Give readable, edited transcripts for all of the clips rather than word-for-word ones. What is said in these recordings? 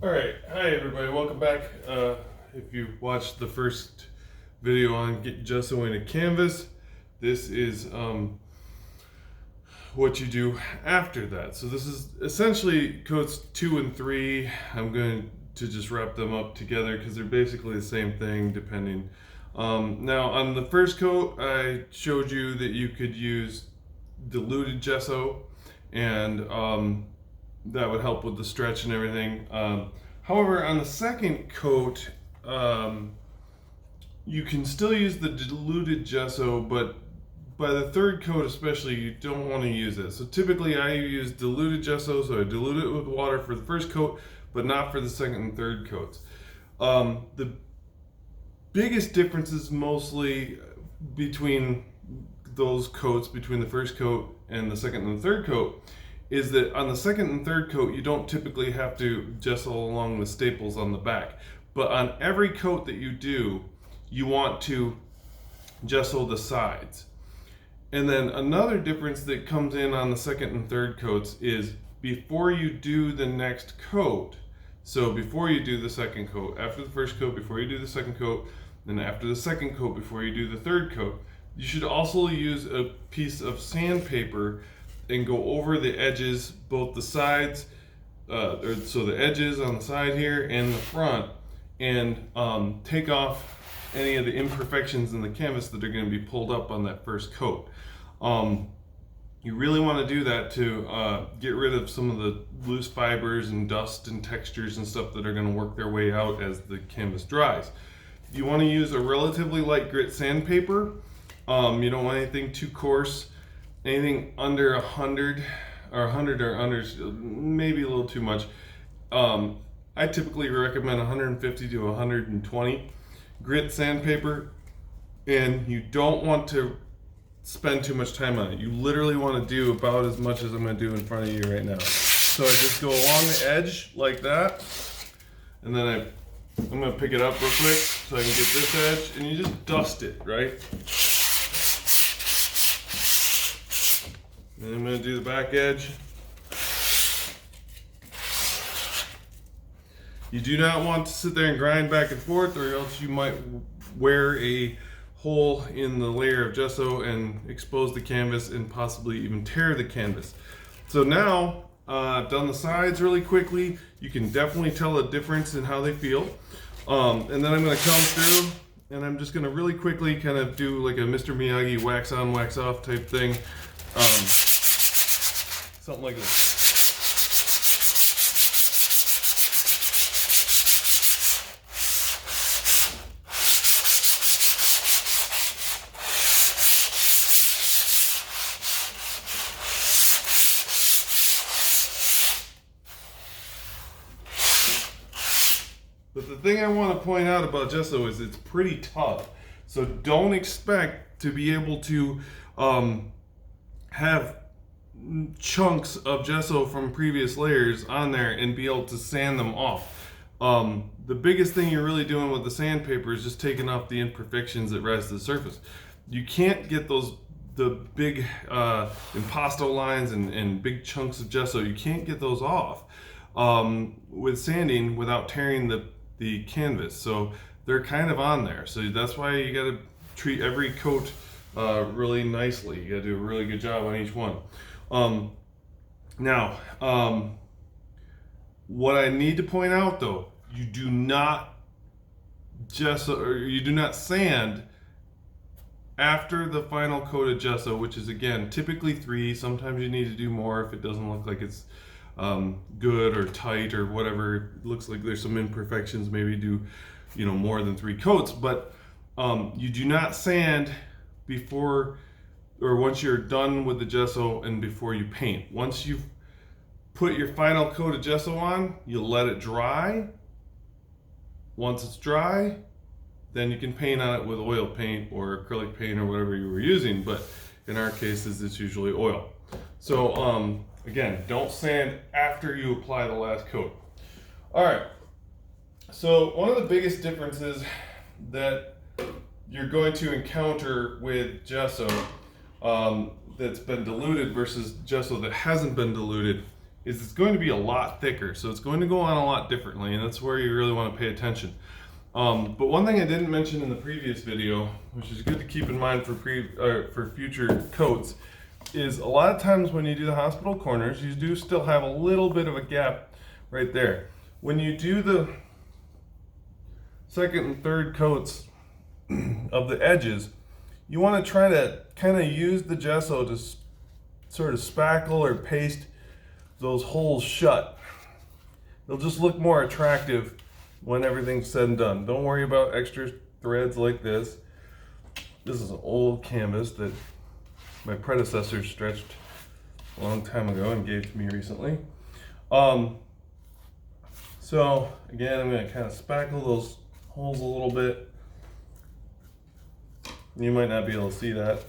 Alright, hi everybody, welcome back. If you watched the first video on gessoing a canvas, this is what you do after that. So this is essentially coats 2 and 3. I'm going to just wrap them up together because they're basically the same thing depending. Now on the first coat, I showed you that you could use diluted gesso and that would help with the stretch and everything. However, on the second coat, you can still use the diluted gesso, but by the third coat especially, you don't want to use it. So typically I use diluted gesso, so I dilute it with water for the first coat, but not for the second and third coats. The biggest differences mostly between those coats, between the first coat and the second and the third coat, is that on the second and third coat you don't typically have to gesso along the staples on the back, but on every coat that you do, you want to gesso the sides. And then another difference that comes in on the second and third coats is before you do the next coat, so before you do the second coat, after the first coat, before you do the second coat, then after the second coat, before you do the third coat, you should also use a piece of sandpaper and go over the edges, both the sides, so the edges on the side here and the front, and take off any of the imperfections in the canvas that are going to be pulled up on that first coat. You really want to do that to get rid of some of the loose fibers and dust and textures and stuff that are going to work their way out as the canvas dries. You want to use a relatively light grit sandpaper. You don't want anything too coarse. Anything under 100 or 100 or under, maybe a little too much. I typically recommend 150 to 120 grit sandpaper, and you don't want to spend too much time on it. You literally want to do about as much as I'm going to do in front of you right now. So I just go along the edge like that, and then I'm going to pick it up real quick so I can get this edge, and you just dust it, right? And I'm going to do the back edge. You do not want to sit there and grind back and forth, or else you might wear a hole in the layer of gesso and expose the canvas and possibly even tear the canvas. So now I've done the sides really quickly. You can definitely tell a difference in how they feel. And then I'm going to come through and I'm just going to really quickly kind of do like a Mr. Miyagi wax on, wax off type thing. Something like this. But the thing I want to point out about gesso is it's pretty tough. So don't expect to be able to have chunks of gesso from previous layers on there and be able to sand them off. The biggest thing you're really doing with the sandpaper is just taking off the imperfections that rise to the surface. You can't get the big impasto lines and big chunks of gesso, you can't get those off with sanding without tearing the canvas. So they're kind of on there. So that's why you got to treat every coat really nicely. You got to do a really good job on each one. Now, what I need to point out though, you do not gesso, or you do not sand after the final coat of gesso, which is again typically 3. Sometimes you need to do more if it doesn't look like it's good or tight or whatever. It looks like there's some imperfections. Maybe do more than 3 coats, but you do not sand before or once you're done with the gesso and before you paint. Once you've put your final coat of gesso on, you let it dry. Once it's dry, then you can paint on it with oil paint or acrylic paint or whatever you were using, but in our cases it's usually oil. So again, don't sand after you apply the last coat. All right, so one of the biggest differences that you're going to encounter with gesso that's been diluted versus gesso that hasn't been diluted is it's going to be a lot thicker. So it's going to go on a lot differently, and that's where you really want to pay attention. But one thing I didn't mention in the previous video, which is good to keep in mind for future coats, is a lot of times when you do the hospital corners, you do still have a little bit of a gap right there. When you do the second and third coats of the edges, you want to try to kind of use the gesso to sort of spackle or paste those holes shut. They'll just look more attractive when everything's said and done. Don't worry about extra threads like this. This is an old canvas that my predecessor stretched a long time ago and gave to me recently. So again, I'm going to kind of spackle those holes a little bit. You might not be able to see that,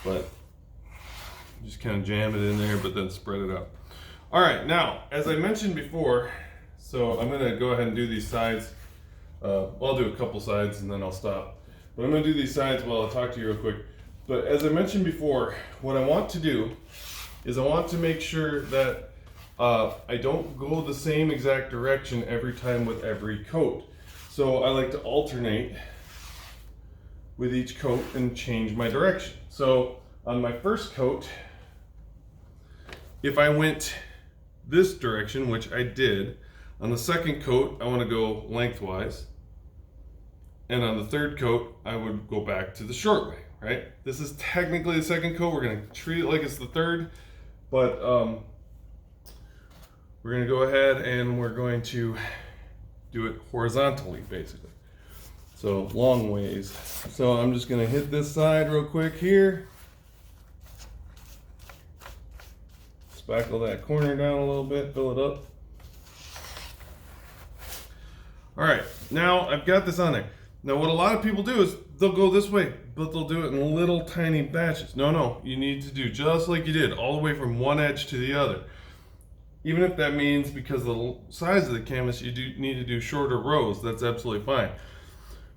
but just kind of jam it in there, but then spread it out. All right, now, as I mentioned before, so I'm gonna go ahead and do these sides. I'll do a couple sides and then I'll stop. But I'm gonna do these sides while I talk to you real quick. But as I mentioned before, what I want to do is I want to make sure that I don't go the same exact direction every time with every coat. So I like to alternate with each coat and change my direction. So on my first coat, if I went this direction, which I did, on the second coat, I want to go lengthwise. And on the third coat, I would go back to the short way, right? This is technically the second coat. We're going to treat it like it's the third, but we're going to go ahead and we're going to do it horizontally, basically. So long ways. So I'm just going to hit this side real quick here. Spackle that corner down a little bit, fill it up. All right, now I've got this on there. Now what a lot of people do is they'll go this way, but they'll do it in little tiny batches. No, you need to do just like you did, all the way from one edge to the other. Even if that means because of the size of the canvas, you do need to do shorter rows, that's absolutely fine.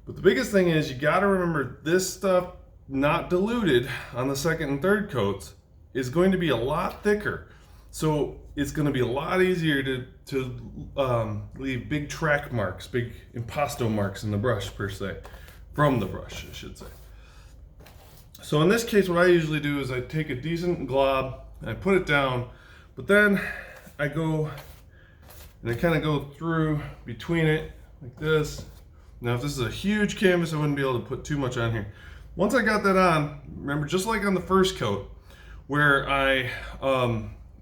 But the biggest thing is you gotta remember this stuff, not diluted on the second and third coats, is going to be a lot thicker. So it's going to be a lot easier to leave big track marks, big impasto marks in the brush per se, from the brush I should say. So in this case what I usually do is I take a decent glob and I put it down, but then I go and I kind of go through between it like this. Now if this is a huge canvas I wouldn't be able to put too much on here. Once I got that on, remember just like on the first coat where I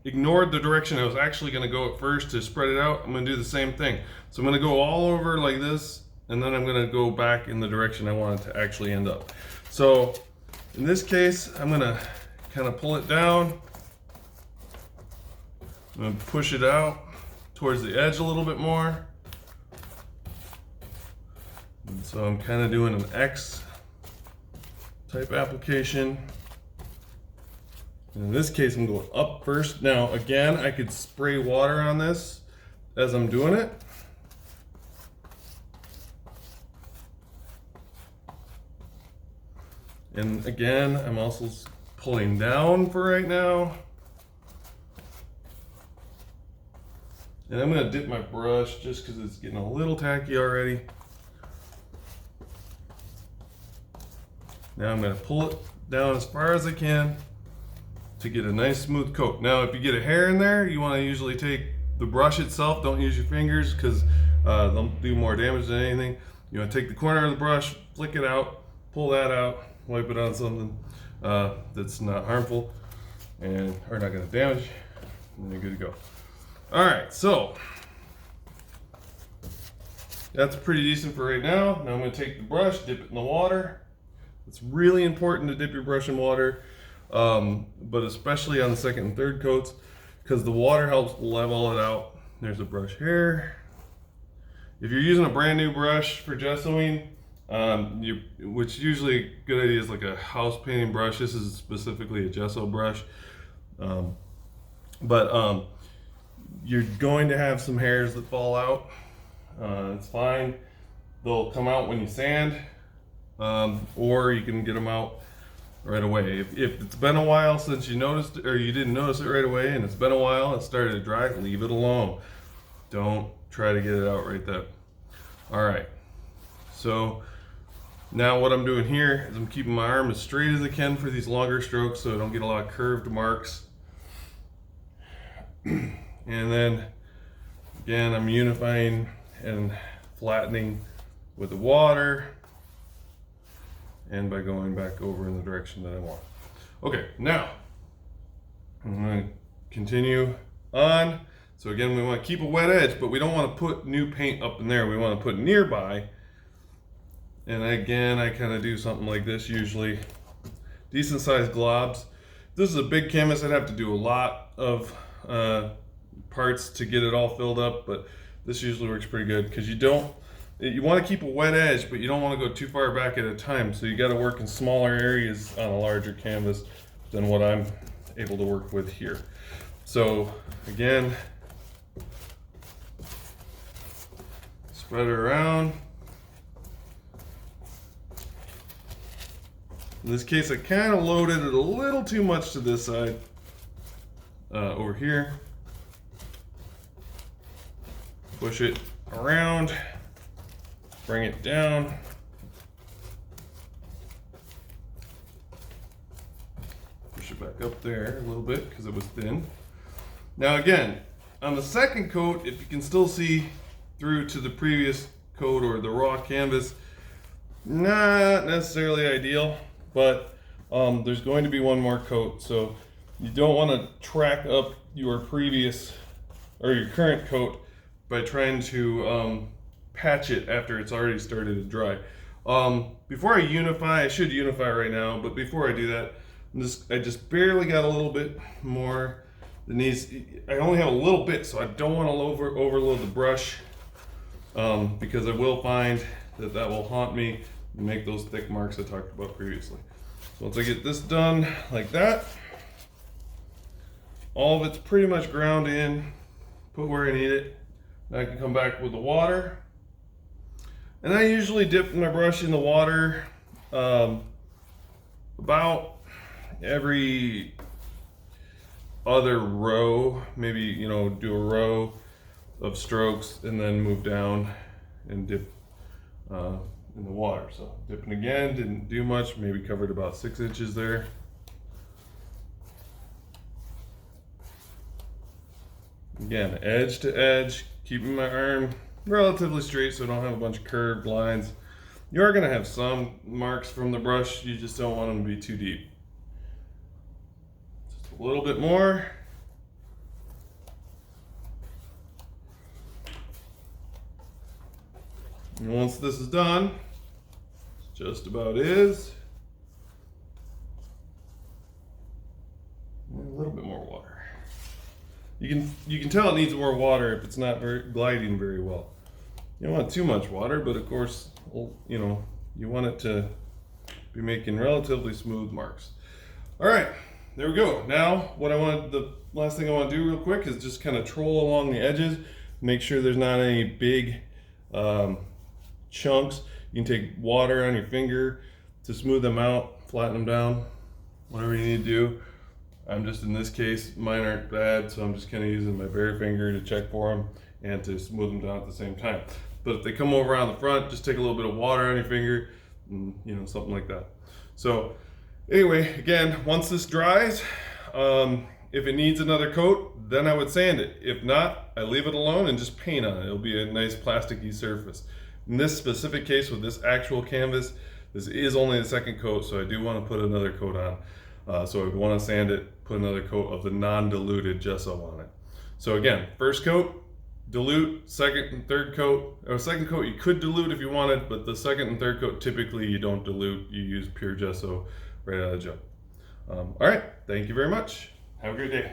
ignored the direction I was actually going to go at first to spread it out, I'm going to do the same thing. So I'm going to go all over like this, and then I'm going to go back in the direction I want it to actually end up. So in this case, I'm going to kind of pull it down. I'm going to push it out towards the edge a little bit more. And so I'm kind of doing an X type application. In this case, I'm going up first. Now, again, I could spray water on this as I'm doing it. And again, I'm also pulling down for right now. And I'm going to dip my brush just because it's getting a little tacky already. Now I'm going to pull it down as far as I can to get a nice smooth coat. Now if you get a hair in there, you want to usually take the brush itself, don't use your fingers because they'll do more damage than anything. You want to take the corner of the brush, flick it out, pull that out, wipe it on something that's not harmful and are not going to damage, and you're good to go. All right, so that's pretty decent for right now. Now I'm going to take the brush, dip it in the water. It's really important to dip your brush in water. But especially on the second and third coats because the water helps level it out. There's a brush here. If you're using a brand new brush for gessoing, which usually a good idea is like a house painting brush. This is specifically a gesso brush. You're going to have some hairs that fall out. It's fine. They'll come out when you sand, or you can get them out right away. If it's been a while since you noticed or you didn't notice it right away and it's been a while and it started to dry, leave it alone. Don't try to get it out right then. All right, so now what I'm doing here is I'm keeping my arm as straight as I can for these longer strokes so I don't get a lot of curved marks. And then again, I'm unifying and flattening with the water and by going back over in the direction that I want. Okay, now I'm going to continue on. So again, we want to keep a wet edge, but we don't want to put new paint up in there. We want to put nearby. And again, I kind of do something like this usually. Decent sized globs. If this is a big canvas, I'd have to do a lot of parts to get it all filled up, but this usually works pretty good because you want to keep a wet edge, but you don't want to go too far back at a time. So you got to work in smaller areas on a larger canvas than what I'm able to work with here. So again, spread it around. In this case, I kind of loaded it a little too much to this side over here. Push it around, bring it down. Push it back up there a little bit because it was thin. Now again, on the second coat, if you can still see through to the previous coat or the raw canvas, not necessarily ideal, but there's going to be one more coat. So you don't want to track up your previous or your current coat by trying to patch it after it's already started to dry. Before I unify, I should unify right now, but before I do that, I just barely got a little bit more that needs. I only have a little bit, so I don't want to overload the brush because I will find that will haunt me and make those thick marks I talked about previously. So once I get this done like that, all of it's pretty much ground in, put where I need it. Now I can come back with the water. And I usually dip my brush in the water about every other row, maybe, do a row of strokes and then move down and dip in the water. So dipping again, didn't do much, maybe covered about 6 inches there. Again, edge to edge, keeping my arm relatively straight so I don't have a bunch of curved lines. You are gonna have some marks from the brush, you just don't want them to be too deep. Just a little bit more. And once this is done, just about is. A little bit more water. You can tell it needs more water if it's not gliding very well. You don't want too much water, but of course, you want it to be making relatively smooth marks. All right, there we go. Now, the last thing I want to do real quick is just kind of troll along the edges, make sure there's not any big chunks. You can take water on your finger to smooth them out, flatten them down, whatever you need to do. I'm just, in this case, mine aren't bad, so I'm just kind of using my bare finger to check for them and to smooth them down at the same time. But if they come over on the front, just take a little bit of water on your finger, and, something like that. So anyway, again, once this dries, if it needs another coat, then I would sand it. If not, I leave it alone and just paint on it. It'll be a nice plasticky surface. In this specific case with this actual canvas, this is only the second coat, so I do want to put another coat on. So I would want to sand it, put another coat of the non-diluted gesso on it. So again, first coat, dilute, second and third coat, or second coat you could dilute if you wanted, but the second and third coat typically you don't dilute, you use pure gesso right out of the jug. All right, thank you very much. Have a great day.